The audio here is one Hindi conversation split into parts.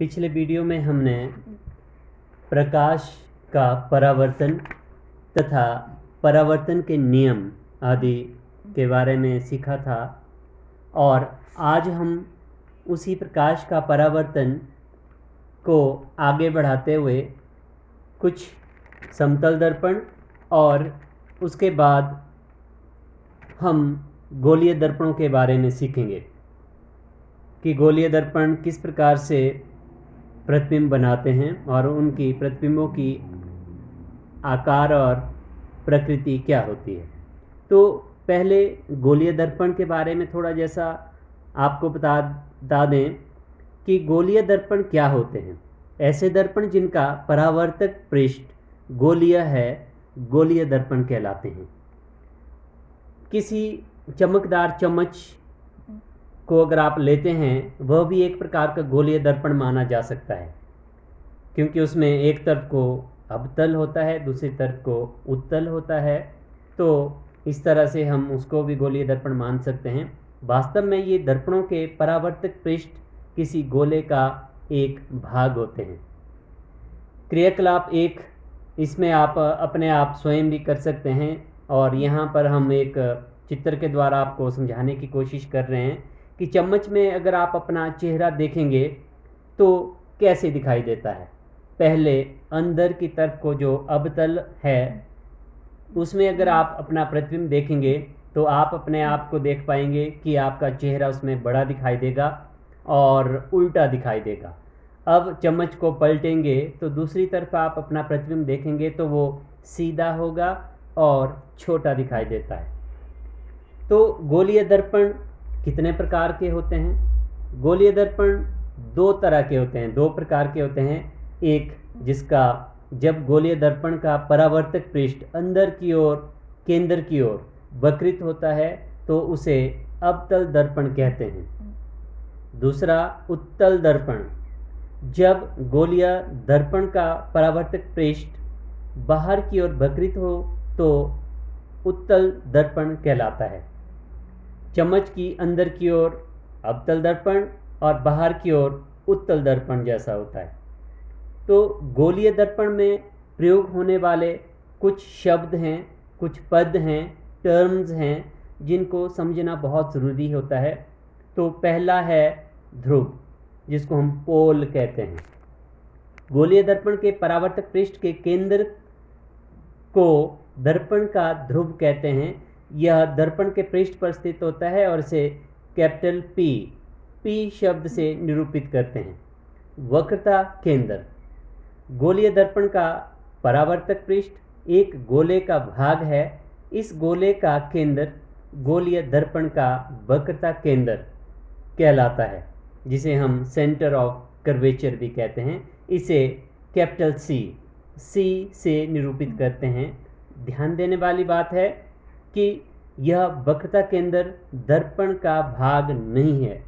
पिछले वीडियो में हमने प्रकाश का परावर्तन तथा परावर्तन के नियम आदि के बारे में सीखा था और आज हम उसी प्रकाश का परावर्तन को आगे बढ़ाते हुए कुछ समतल दर्पण और उसके बाद हम गोलीय दर्पणों के बारे में सीखेंगे कि गोलीय दर्पण किस प्रकार से प्रतिबिंब बनाते हैं और उनकी प्रतिबिंबों की आकार और प्रकृति क्या होती है। तो पहले गोलीय दर्पण के बारे में थोड़ा जैसा आपको बता दें कि गोलीय दर्पण क्या होते हैं। ऐसे दर्पण जिनका परावर्तक पृष्ठ गोलीय है गोलीय दर्पण कहलाते हैं। किसी चमकदार चम्मच को अगर आप लेते हैं वह भी एक प्रकार का गोलीय दर्पण माना जा सकता है, क्योंकि उसमें एक तरफ को अवतल होता है दूसरी तरफ को उत्तल होता है। तो इस तरह से हम उसको भी गोलीय दर्पण मान सकते हैं। वास्तव में ये दर्पणों के परावर्तक पृष्ठ किसी गोले का एक भाग होते हैं। क्रियाकलाप एक, इसमें आप अपने आप स्वयं भी कर सकते हैं और यहाँ पर हम एक चित्र के द्वारा आपको समझाने की कोशिश कर रहे हैं कि चम्मच में अगर आप अपना चेहरा देखेंगे तो कैसे दिखाई देता है। पहले अंदर की तरफ को जो अवतल है उसमें अगर आप अपना प्रतिबिंब देखेंगे तो आप अपने आप को देख पाएंगे कि आपका चेहरा उसमें बड़ा दिखाई देगा और उल्टा दिखाई देगा। अब चम्मच को पलटेंगे तो दूसरी तरफ आप अपना प्रतिबिंब देखेंगे तो वो सीधा होगा और छोटा दिखाई देता है। तो गोलीय दर्पण कितने प्रकार के होते हैं? गोलीय दर्पण दो तरह के होते हैं, दो प्रकार के होते हैं। एक जिसका जब गोलीय दर्पण का परावर्तक पृष्ठ अंदर की ओर केंद्र की ओर वक्रित होता है तो उसे अवतल दर्पण कहते हैं। दूसरा उत्तल दर्पण, जब गोलीय दर्पण का परावर्तक पृष्ठ बाहर की ओर वक्रित हो तो उत्तल दर्पण कहलाता है। चम्मच की अंदर की ओर अवतल दर्पण और बाहर की ओर उत्तल दर्पण जैसा होता है। तो गोलीय दर्पण में प्रयोग होने वाले कुछ शब्द हैं, कुछ पद हैं, टर्म्स हैं जिनको समझना बहुत ज़रूरी होता है। तो पहला है ध्रुव, जिसको हम पोल कहते हैं। गोलीय दर्पण के परावर्तक पृष्ठ के केंद्र को दर्पण का ध्रुव कहते हैं। यह दर्पण के पृष्ठ पर स्थित होता है और इसे कैपिटल पी शब्द से निरूपित करते हैं। वक्रता केंद्र, गोलीय दर्पण का परावर्तक पृष्ठ एक गोले का भाग है। इस गोले का केंद्र गोलीय दर्पण का वक्रता केंद्र कहलाता है, जिसे हम सेंटर ऑफ कर्वेचर भी कहते हैं। इसे कैपिटल सी से निरूपित करते हैं। ध्यान देने वाली बात है कि यह वक्रता केंद्र दर्पण का भाग नहीं है।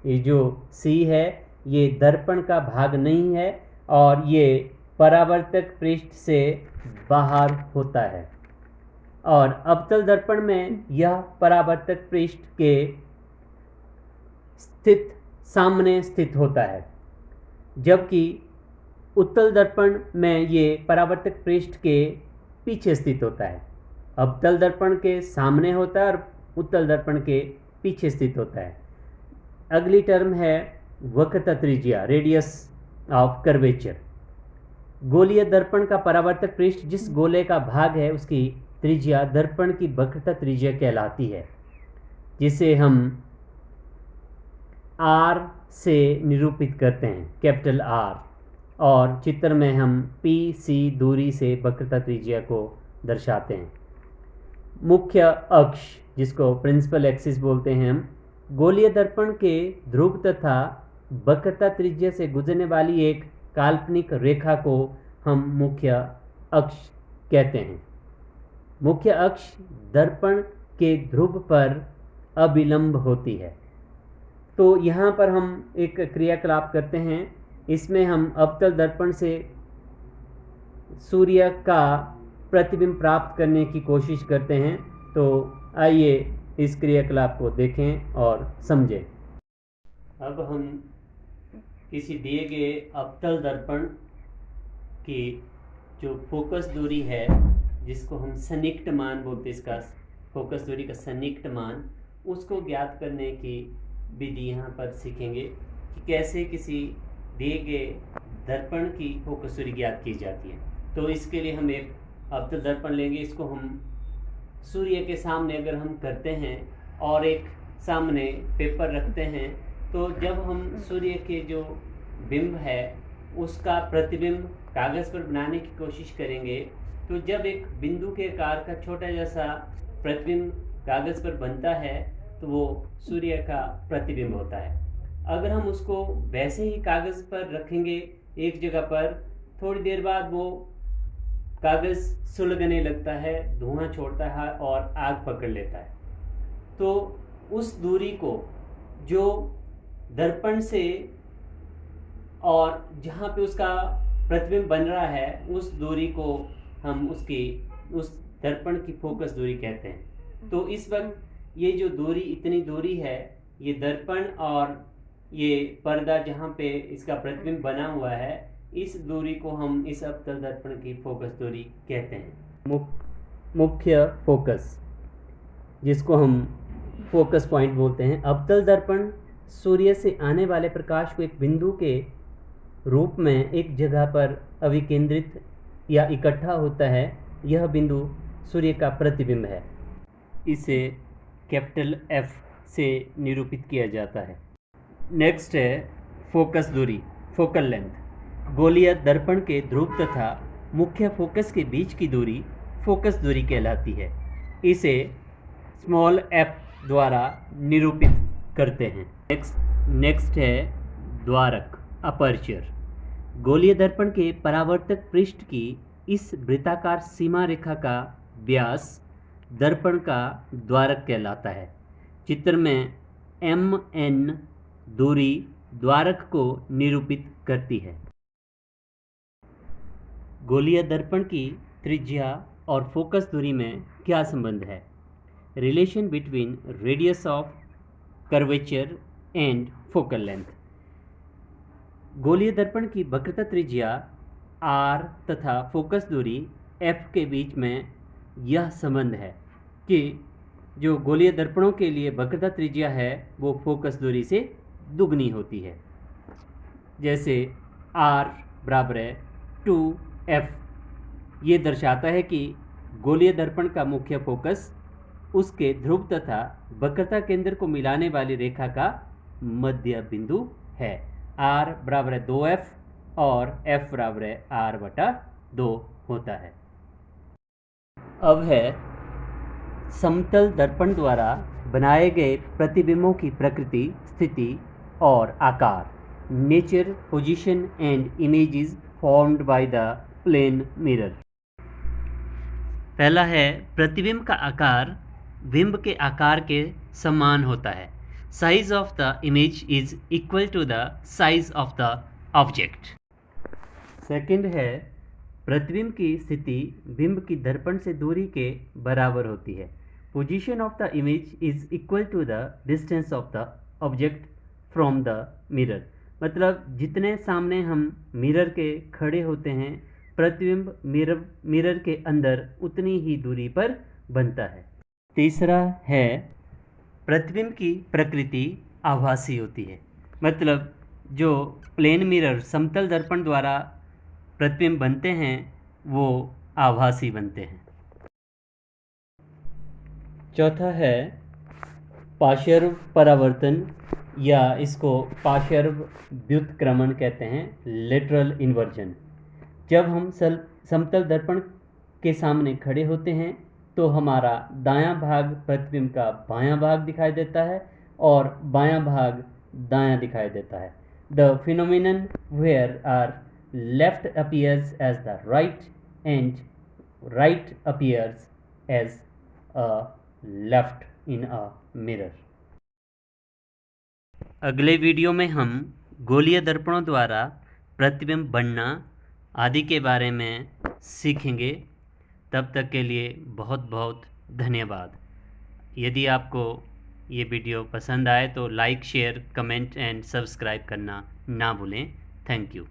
ये जो सी है ये दर्पण का भाग नहीं है और ये परावर्तक पृष्ठ से बाहर होता है। और अवतल दर्पण में यह परावर्तक पृष्ठ के सामने स्थित होता है, जबकि उत्तल दर्पण में ये परावर्तक पृष्ठ के पीछे स्थित होता है। अवतल दर्पण के सामने होता है और उत्तल दर्पण के पीछे स्थित होता है। अगली टर्म है वक्रता त्रिज्या, रेडियस ऑफ कर्वेचर। गोलीय दर्पण का परावर्तक पृष्ठ जिस गोले का भाग है उसकी त्रिज्या दर्पण की वक्रता त्रिज्या कहलाती है, जिसे हम R से निरूपित करते हैं, कैपिटल R। और चित्र में हम PC दूरी से वक्रता त्रिज्या को दर्शाते हैं। मुख्य अक्ष, जिसको प्रिंसिपल एक्सिस बोलते हैं हम, गोलीय दर्पण के ध्रुव तथा वक्रता त्रिज्या से गुजरने वाली एक काल्पनिक रेखा को हम मुख्य अक्ष कहते हैं। मुख्य अक्ष दर्पण के ध्रुव पर अभिलंब होती है। तो यहाँ पर हम एक क्रियाकलाप करते हैं। इसमें हम अवतल दर्पण से सूर्य का प्रतिबिंब प्राप्त करने की कोशिश करते हैं। तो आइए इस क्रियाकलाप को देखें और समझें। अब हम किसी दिए गए अवतल दर्पण की जो फोकस दूरी है, जिसको हम सन्निकट मान बोलते हैं, इसका फोकस दूरी का सन्निकट मान, उसको ज्ञात करने की विधि यहाँ पर सीखेंगे कि कैसे किसी दिए गए दर्पण की फोकस दूरी ज्ञात की जाती है। तो इसके लिए हम एक अवतल दर्पण लेंगे, इसको हम सूर्य के सामने अगर हम करते हैं और एक सामने पेपर रखते हैं, तो जब हम सूर्य के जो बिंब है उसका प्रतिबिंब कागज़ पर बनाने की कोशिश करेंगे, तो जब एक बिंदु के आकार का छोटा जैसा प्रतिबिंब कागज़ पर बनता है तो वो सूर्य का प्रतिबिंब होता है। अगर हम उसको वैसे ही कागज़ पर रखेंगे एक जगह पर, थोड़ी देर बाद वो कागज़ सुलगने लगता है, धुआं छोड़ता है और आग पकड़ लेता है। तो उस दूरी को जो दर्पण से और जहाँ पे उसका प्रतिबिंब बन रहा है, उस दूरी को हम उस दर्पण की फोकस दूरी कहते हैं। तो इस वक्त ये जो दूरी, इतनी दूरी है, ये दर्पण और ये पर्दा जहाँ पे इसका प्रतिबिंब बना हुआ है, इस दूरी को हम इस अवतल दर्पण की फोकस दूरी कहते हैं। मुख्य फोकस, जिसको हम फोकस पॉइंट बोलते हैं। अवतल दर्पण सूर्य से आने वाले प्रकाश को एक बिंदु के रूप में एक जगह पर अभिकेंद्रित या इकट्ठा होता है। यह बिंदु सूर्य का प्रतिबिंब है। इसे कैपिटल F से निरूपित किया जाता है। नेक्स्ट है फोकस दूरी, फोकल लेंथ। गोलीय दर्पण के ध्रुव तथा मुख्य फोकस के बीच की दूरी फोकस दूरी कहलाती है। इसे स्मॉल f द्वारा निरूपित करते हैं। नेक्स्ट है द्वारक, अपर्चर। गोलीय दर्पण के परावर्तक पृष्ठ की इस वृत्ताकार सीमा रेखा का व्यास दर्पण का द्वारक कहलाता है। चित्र में mn दूरी द्वारक को निरूपित करती है। गोलीय दर्पण की त्रिज्या और फोकस दूरी में क्या संबंध है? Relation between radius of curvature and focal length. गोलीय दर्पण की वक्रता त्रिज्या r तथा फोकस दूरी f के बीच में यह संबंध है कि जो गोलीय दर्पणों के लिए वक्रता त्रिज्या है वो फोकस दूरी से दुगनी होती है। जैसे r बराबर है 2f, ये दर्शाता है कि गोलीय दर्पण का मुख्य फोकस उसके ध्रुव तथा वक्रता केंद्र को मिलाने वाली रेखा का मध्य बिंदु है। r बराबर है 2f और f बराबर है r/2 होता है। अब है समतल दर्पण द्वारा बनाए गए प्रतिबिंबों की प्रकृति, स्थिति और आकार। Nature, position and images formed by the plane mirror. पहला है प्रतिबिंब का आकार बिंब के आकार के समान होता है। Size of the image is equal to the size of the object. Second है प्रतिबिंब की स्थिति बिंब की दर्पण से दूरी के बराबर होती है। Position of the image is equal to the distance of the object from the mirror. मतलब जितने सामने हम मिरर के खड़े होते हैं, प्रतिबिंब मिरर के अंदर उतनी ही दूरी पर बनता है। तीसरा है प्रतिबिंब की प्रकृति आभासी होती है। मतलब जो प्लेन मिरर, समतल दर्पण द्वारा प्रतिबिंब बनते हैं वो आभासी बनते हैं। चौथा है पार्श्व परावर्तन, या इसको पार्श्व व्युत्क्रमण कहते हैं, लेटरल इन्वर्जन। जब हम समतल दर्पण के सामने खड़े होते हैं तो हमारा दायां भाग प्रतिबिंब का बायां भाग दिखाई देता है और बायां भाग दायां दिखाई देता है। The phenomenon where are left appears as the right and right appears as a left in a mirror. अगले वीडियो में हम गोलीय दर्पणों द्वारा प्रतिबिंब बनना आदि के बारे में सीखेंगे। तब तक के लिए बहुत बहुत धन्यवाद। यदि आपको ये वीडियो पसंद आए तो like, share, comment and subscribe करना ना भूलें। Thank you.